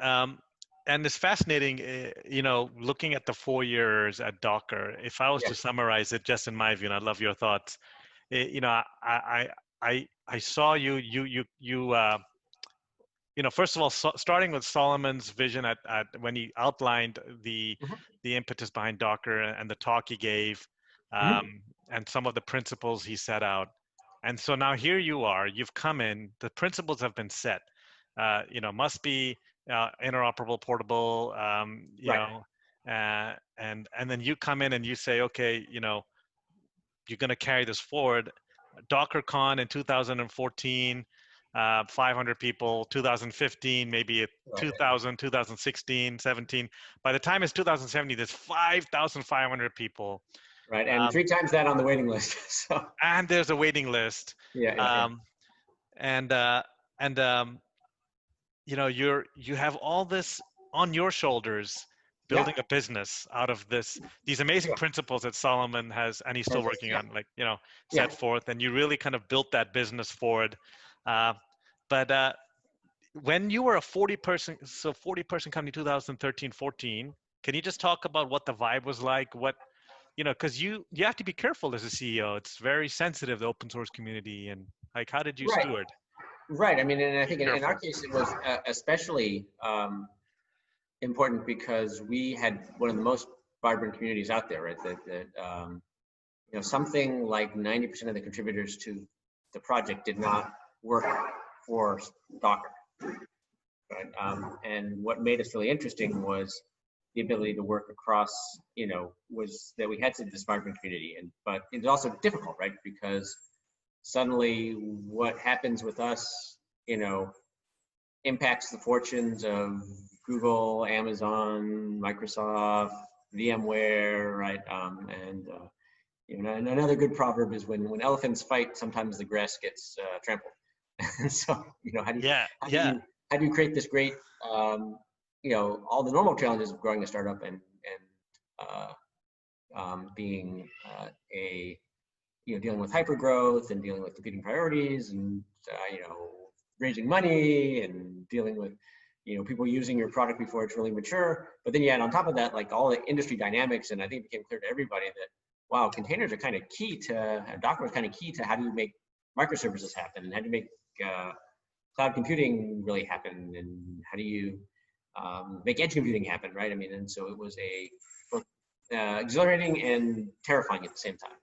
and it's fascinating, looking at the 4 years at Docker. If I was Yeah. to summarize it, just in my view, and I'd love your thoughts. I saw first of all, starting with Solomon's vision at when he outlined Hmm. the impetus behind Docker and the talk he gave, Hmm. and some of the principles he set out. And so now here you are, you've come in, the principles have been set. Must be interoperable, portable, Right. and then you come in and you say, okay, you're going to carry this forward. DockerCon in 2014, 500 people, 2015, maybe at Right. 2000, 2016, 17. By the time it's 2070, there's 5,500 people. Right. And Um, 3 times that on the waiting list. So and there's a waiting list. yeah, yeah, yeah. Um, and, uh, and you have all this on your shoulders, Yeah. building a business out of these amazing Sure. principles that Solomon has, and he's still Perfect. working Yeah. on, Yeah. set forth, and you really kind of built that business forward. But when you were a 40 person company, 2013, 14, can you just talk about what the vibe was like? Because you have to be careful as a CEO. It's very sensitive, the open source community, and how did you Right. steward? Right. I mean, and I Be think in our careful. case, it was especially important because we had one of the most vibrant communities out there, right? Something like 90% of the contributors to the project did not work for Docker, right? And what made us really interesting was the ability to work across, was that we had this vibrant community, but it's also difficult, right? Because suddenly what happens with us, impacts the fortunes of Google, Amazon, Microsoft, VMware, right? And another good proverb is when elephants fight, sometimes the grass gets trampled. So, how do you Yeah, how do yeah. you how do you create this great, all the normal challenges of growing a startup and being a dealing with hyper growth and dealing with competing priorities and raising money and dealing with people using your product before it's really mature. But then you add on top of that like all the industry dynamics, and I think it became clear to everybody that wow, containers are kind of key to Docker is kind of key to how do you make microservices happen and how do you make cloud computing really happen and how do you make edge computing happen, right? I mean, and so it was both exhilarating and terrifying at the same time.